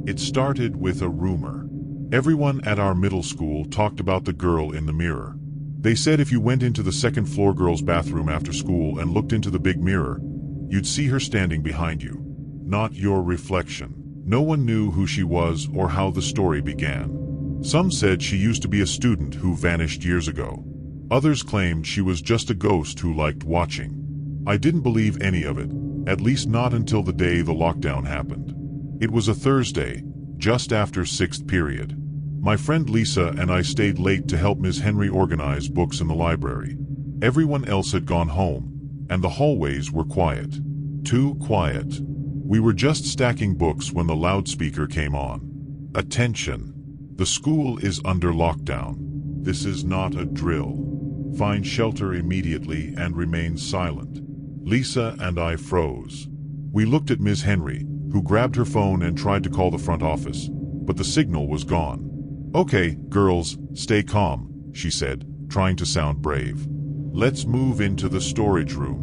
It started with a rumor. Everyone at our middle school talked about the girl in the mirror. They said if you went into the second-floor girls' bathroom after school and looked into the big mirror, you'd see her standing behind you, not your reflection. No one knew who she was or how the story began. Some said she used to be a student who vanished years ago. Others claimed she was just a ghost who liked watching. I didn't believe any of it, at least not until the day the lockdown happened. It was a Thursday, just after 6th period. My friend Lisa and I stayed late to help Ms. Henry organize books in the library. Everyone else had gone home, and the hallways were quiet. Too quiet. We were just stacking books when the loudspeaker came on. Attention! The school is under lockdown. This is not a drill. Find shelter immediately and remain silent. Lisa and I froze. We looked at Ms. Henry, who grabbed her phone and tried to call the front office, but the signal was gone. "Okay, girls, stay calm," she said, trying to sound brave. "Let's move into the storage room."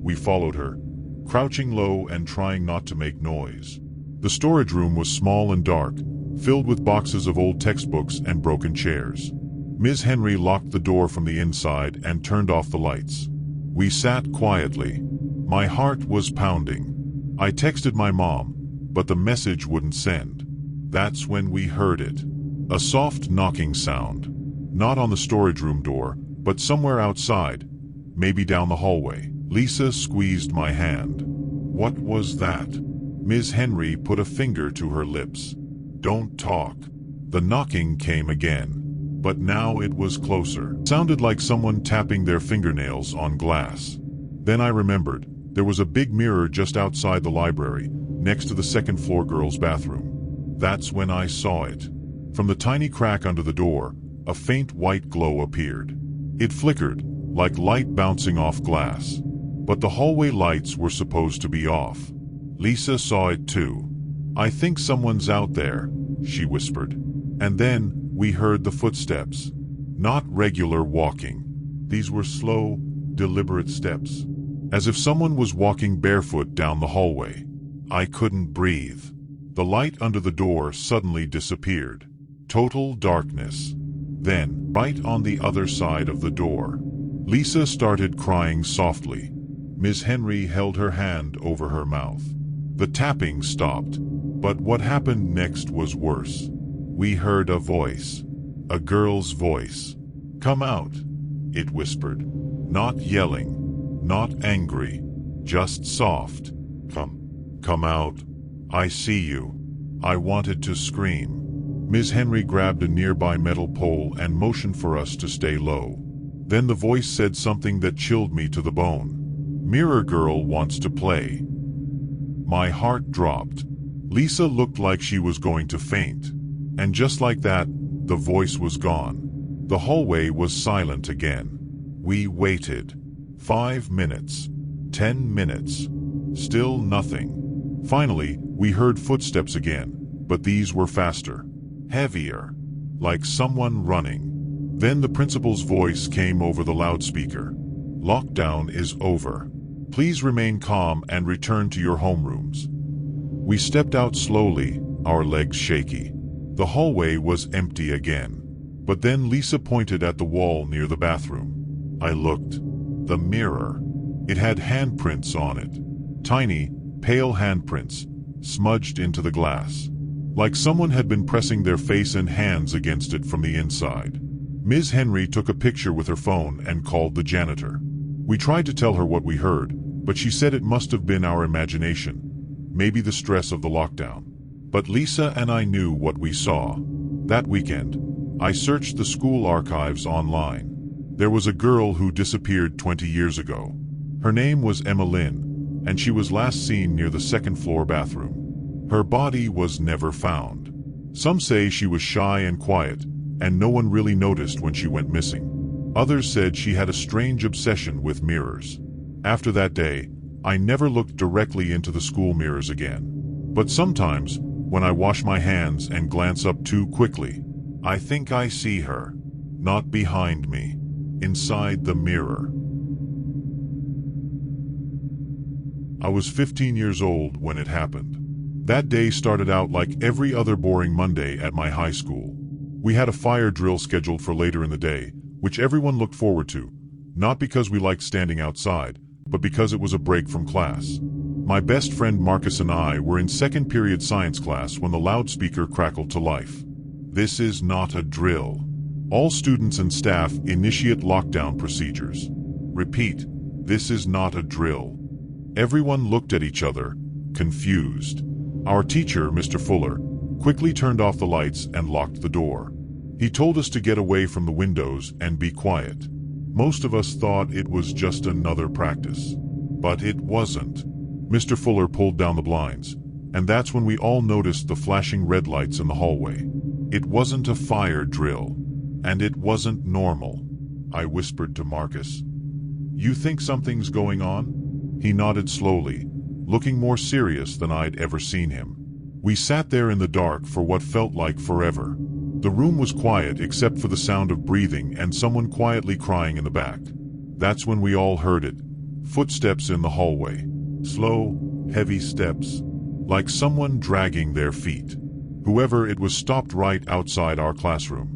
We followed her, crouching low and trying not to make noise. The storage room was small and dark, filled with boxes of old textbooks and broken chairs. Ms. Henry locked the door from the inside and turned off the lights. We sat quietly. My heart was pounding. I texted my mom, but the message wouldn't send. That's when we heard it. A soft knocking sound. Not on the storage room door, but somewhere outside, maybe down the hallway. Lisa squeezed my hand. What was that? Ms. Henry put a finger to her lips. Don't talk. The knocking came again, but now it was closer. It sounded like someone tapping their fingernails on glass. Then I remembered. There was a big mirror just outside the library, next to the second-floor girls' bathroom. That's when I saw it. From the tiny crack under the door, a faint white glow appeared. It flickered, like light bouncing off glass. But the hallway lights were supposed to be off. Lisa saw it too. "I think someone's out there," she whispered. And then we heard the footsteps. Not regular walking. These were slow, deliberate steps. As if someone was walking barefoot down the hallway. I couldn't breathe. The light under the door suddenly disappeared. Total darkness. Then, right on the other side of the door, Lisa started crying softly. Ms. Henry held her hand over her mouth. The tapping stopped, but what happened next was worse. We heard a voice. A girl's voice. "Come out," it whispered. Not yelling, not angry, just soft. Come out. I see you." I wanted to scream. Ms. Henry grabbed a nearby metal pole and motioned for us to stay low. Then the voice said something that chilled me to the bone. "Mirror girl wants to play." My heart dropped. Lisa looked like she was going to faint. And just like that, the voice was gone. The hallway was silent again. We waited. 5 minutes. 10 minutes. Still nothing. Finally, we heard footsteps again, but these were faster. Heavier. Like someone running. Then the principal's voice came over the loudspeaker. "Lockdown is over. Please remain calm and return to your homerooms." We stepped out slowly, our legs shaky. The hallway was empty again. But then Lisa pointed at the wall near the bathroom. I looked. The mirror. It had handprints on it. Tiny, pale handprints, smudged into the glass. Like someone had been pressing their face and hands against it from the inside. Ms. Henry took a picture with her phone and called the janitor. We tried to tell her what we heard, but she said it must have been our imagination. Maybe the stress of the lockdown. But Lisa and I knew what we saw. That weekend, I searched the school archives online. There was a girl who disappeared 20 years ago. Her name was Emma Lynn, and she was last seen near the second-floor bathroom. Her body was never found. Some say she was shy and quiet, and no one really noticed when she went missing. Others said she had a strange obsession with mirrors. After that day, I never looked directly into the school mirrors again. But sometimes, when I wash my hands and glance up too quickly, I think I see her. Not behind me. Inside the mirror. I was 15 years old when it happened. That day started out like every other boring Monday at my high school. We had a fire drill scheduled for later in the day, which everyone looked forward to, not because we liked standing outside, but because it was a break from class. My best friend Marcus and I were in second period science class when the loudspeaker crackled to life. "This is not a drill. All students and staff initiate lockdown procedures. Repeat, this is not a drill." Everyone looked at each other, confused. Our teacher, Mr. Fuller, quickly turned off the lights and locked the door. He told us to get away from the windows and be quiet. Most of us thought it was just another practice. But it wasn't. Mr. Fuller pulled down the blinds, and that's when we all noticed the flashing red lights in the hallway. It wasn't a fire drill, and it wasn't normal. I whispered to Marcus, "You think something's going on?" He nodded slowly, looking more serious than I'd ever seen him. We sat there in the dark for what felt like forever. The room was quiet except for the sound of breathing and someone quietly crying in the back. That's when we all heard it. Footsteps in the hallway. Slow, heavy steps, like someone dragging their feet. Whoever it was stopped right outside our classroom.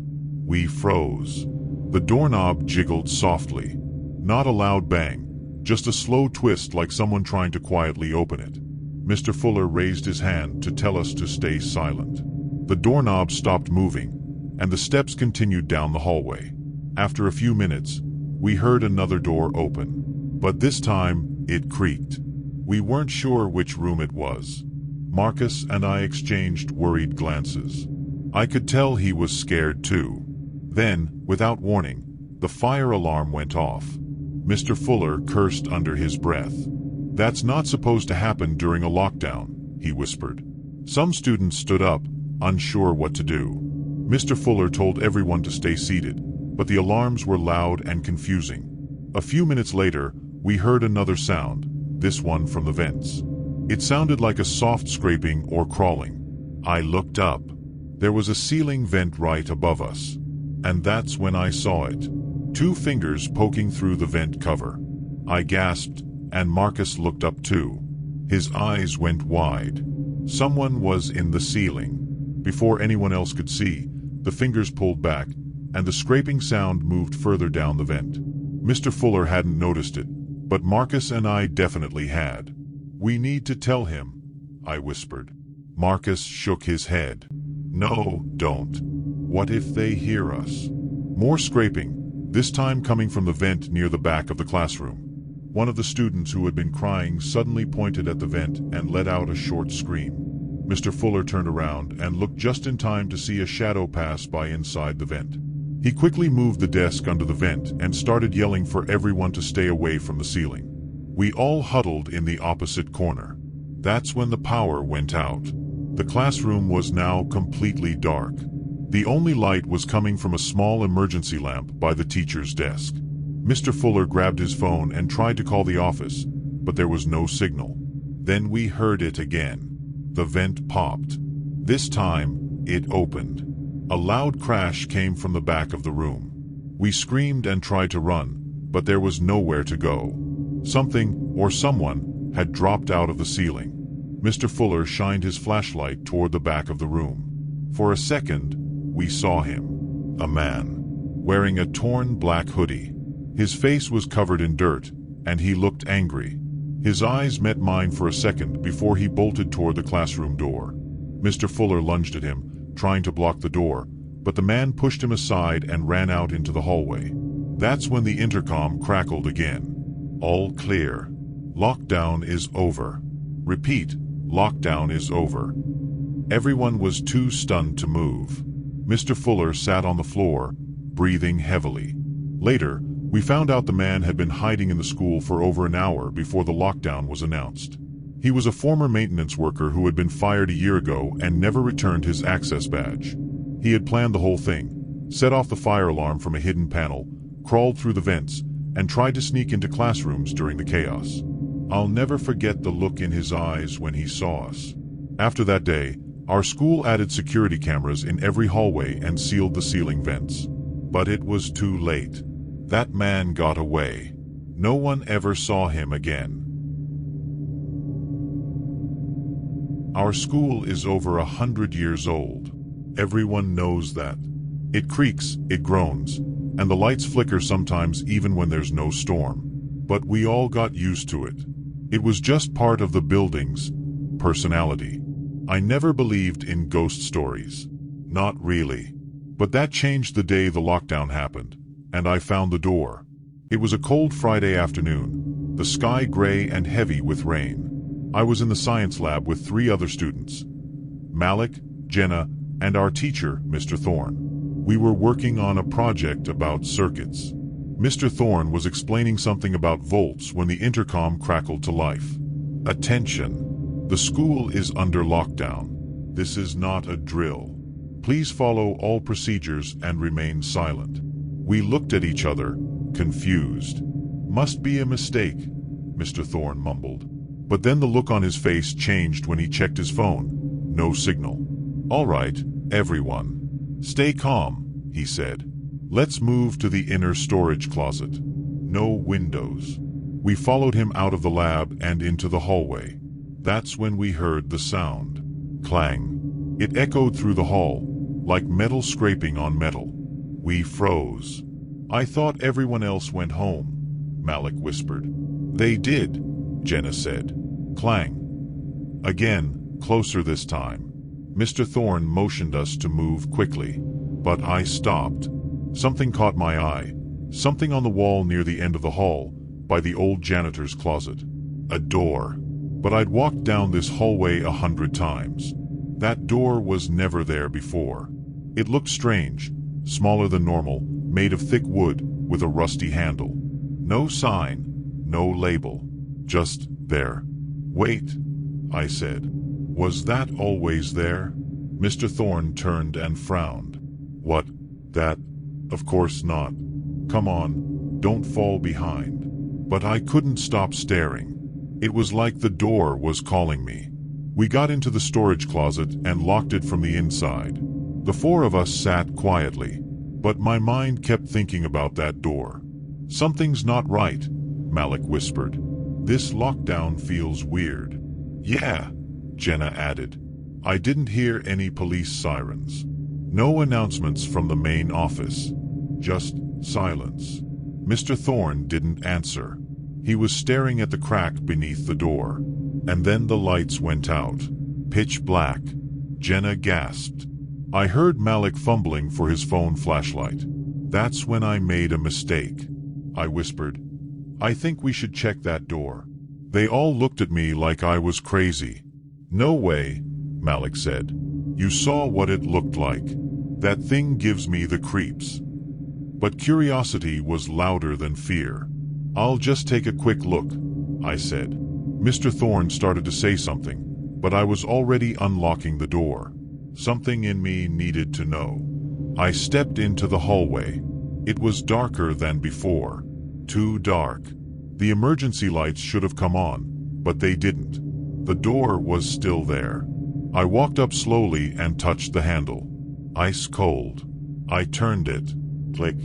We froze. The doorknob jiggled softly. Not a loud bang, just a slow twist like someone trying to quietly open it. Mr. Fuller raised his hand to tell us to stay silent. The doorknob stopped moving, and the steps continued down the hallway. After a few minutes, we heard another door open. But this time, it creaked. We weren't sure which room it was. Marcus and I exchanged worried glances. I could tell he was scared too. Then, without warning, the fire alarm went off. Mr. Fuller cursed under his breath. "That's not supposed to happen during a lockdown," he whispered. Some students stood up, unsure what to do. Mr. Fuller told everyone to stay seated, but the alarms were loud and confusing. A few minutes later, we heard another sound, this one from the vents. It sounded like a soft scraping or crawling. I looked up. There was a ceiling vent right above us. And that's when I saw it. 2 fingers poking through the vent cover. I gasped, and Marcus looked up too. His eyes went wide. Someone was in the ceiling. Before anyone else could see, the fingers pulled back, and the scraping sound moved further down the vent. Mr. Fuller hadn't noticed it, but Marcus and I definitely had. "We need to tell him," I whispered. Marcus shook his head. "No, don't. What if they hear us?" More scraping, this time coming from the vent near the back of the classroom. One of the students who had been crying suddenly pointed at the vent and let out a short scream. Mr. Fuller turned around and looked just in time to see a shadow pass by inside the vent. He quickly moved the desk under the vent and started yelling for everyone to stay away from the ceiling. We all huddled in the opposite corner. That's when the power went out. The classroom was now completely dark. The only light was coming from a small emergency lamp by the teacher's desk. Mr. Fuller grabbed his phone and tried to call the office, but there was no signal. Then we heard it again. The vent popped. This time, it opened. A loud crash came from the back of the room. We screamed and tried to run, but there was nowhere to go. Something, or someone, had dropped out of the ceiling. Mr. Fuller shined his flashlight toward the back of the room. For a second, we saw him. A man. Wearing a torn black hoodie. His face was covered in dirt, and he looked angry. His eyes met mine for a second before he bolted toward the classroom door. Mr. Fuller lunged at him, trying to block the door, but the man pushed him aside and ran out into the hallway. That's when the intercom crackled again. "All clear. Lockdown is over. Repeat, lockdown is over." Everyone was too stunned to move. Mr. Fuller sat on the floor, breathing heavily. Later, we found out the man had been hiding in the school for over an hour before the lockdown was announced. He was a former maintenance worker who had been fired a year ago and never returned his access badge. He had planned the whole thing, set off the fire alarm from a hidden panel, crawled through the vents, and tried to sneak into classrooms during the chaos. I'll never forget the look in his eyes when he saw us. After that day, our school added security cameras in every hallway and sealed the ceiling vents. But it was too late. That man got away. No one ever saw him again. Our school is over 100 years old. Everyone knows that. It creaks, it groans, and the lights flicker sometimes even when there's no storm. But we all got used to it. It was just part of the building's personality. I never believed in ghost stories. Not really. But that changed the day the lockdown happened, and I found the door. It was a cold Friday afternoon, the sky gray and heavy with rain. I was in the science lab with 3 other students, Malik, Jenna, and our teacher, Mr. Thorne. We were working on a project about circuits. Mr. Thorne was explaining something about volts when the intercom crackled to life. Attention! The school is under lockdown. This is not a drill. Please follow all procedures and remain silent. We looked at each other, confused. Must be a mistake, Mr. Thorne mumbled. But then the look on his face changed when he checked his phone. No signal. All right, everyone. Stay calm, he said. Let's move to the inner storage closet. No windows. We followed him out of the lab and into the hallway. That's when we heard the sound. Clang. It echoed through the hall, like metal scraping on metal. We froze. I thought everyone else went home, Malik whispered. They did, Jenna said. Clang. Again, closer this time. Mr. Thorne motioned us to move quickly, but I stopped. Something caught my eye, something on the wall near the end of the hall, by the old janitor's closet. A door. But I'd walked down this hallway 100 times. That door was never there before. It looked strange, smaller than normal, made of thick wood, with a rusty handle. No sign, no label. Just there. Wait, I said. Was that always there? Mr. Thorne turned and frowned. What? That? Of course not. Come on, don't fall behind. But I couldn't stop staring. It was like the door was calling me. We got into the storage closet and locked it from the inside. The 4 of us sat quietly, but my mind kept thinking about that door. Something's not right, Malik whispered. This lockdown feels weird. Yeah, Jenna added. I didn't hear any police sirens. No announcements from the main office. Just silence. Mr. Thorne didn't answer. He was staring at the crack beneath the door. And then the lights went out. Pitch black. Jenna gasped. I heard Malik fumbling for his phone flashlight. That's when I made a mistake. I whispered. I think we should check that door. They all looked at me like I was crazy. No way, Malik said. You saw what it looked like. That thing gives me the creeps. But curiosity was louder than fear. I'll just take a quick look, I said. Mr. Thorne started to say something, but I was already unlocking the door. Something in me needed to know. I stepped into the hallway. It was darker than before. Too dark. The emergency lights should have come on, but they didn't. The door was still there. I walked up slowly and touched the handle. Ice cold. I turned it. Click.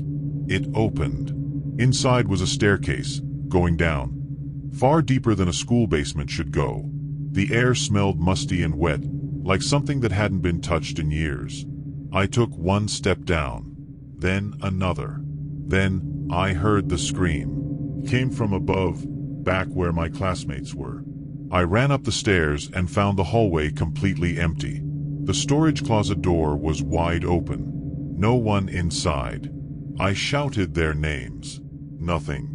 It opened. Inside was a staircase, going down. Far deeper than a school basement should go. The air smelled musty and wet, like something that hadn't been touched in years. I took one step down. Then another. Then I heard the scream. It came from above, back where my classmates were. I ran up the stairs and found the hallway completely empty. The storage closet door was wide open. No one inside. I shouted their names. Nothing.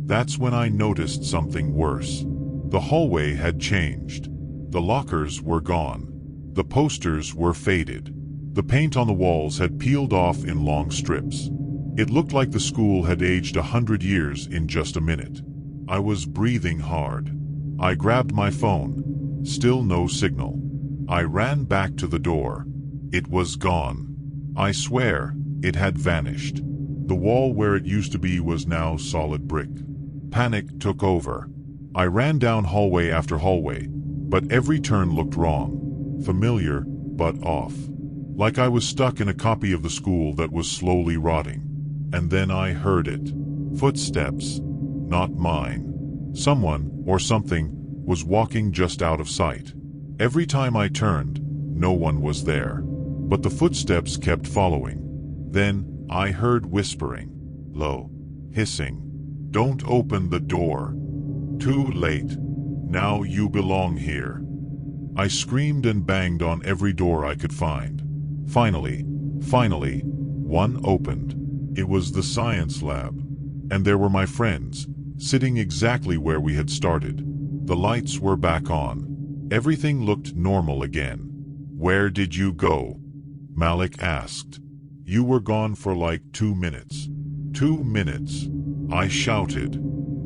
That's when I noticed something worse. The hallway had changed. The lockers were gone. The posters were faded. The paint on the walls had peeled off in long strips. It looked like the school had aged 100 years in just a minute. I was breathing hard. I grabbed my phone. Still no signal. I ran back to the door. It was gone. I swear, it had vanished. The wall where it used to be was now solid brick. Panic took over. I ran down hallway after hallway, but every turn looked wrong. Familiar, but off. Like I was stuck in a copy of the school that was slowly rotting. And then I heard it. Footsteps. Not mine. Someone, or something, was walking just out of sight. Every time I turned, no one was there. But the footsteps kept following. Then, I heard whispering. Low. Hissing. Don't open the door. Too late. Now you belong here. I screamed and banged on every door I could find. Finally, one opened. It was the science lab. And there were my friends, sitting exactly where we had started. The lights were back on. Everything looked normal again. Where did you go? Malik asked. You were gone for like 2 minutes. 2 minutes. I shouted.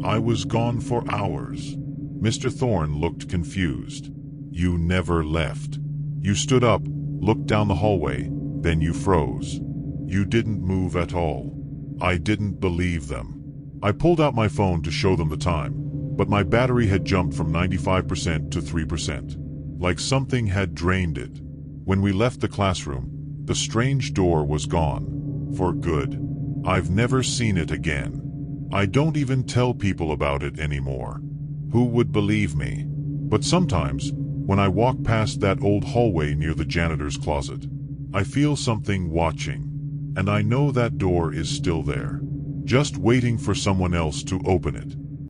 I was gone for hours. Mr. Thorne looked confused. You never left. You stood up, looked down the hallway, then you froze. You didn't move at all. I didn't believe them. I pulled out my phone to show them the time, but my battery had jumped from 95% to 3%. Like something had drained it. When we left the classroom, the strange door was gone. For good. I've never seen it again. I don't even tell people about it anymore. Who would believe me? But sometimes, when I walk past that old hallway near the janitor's closet, I feel something watching. And I know that door is still there. Just waiting for someone else to open it.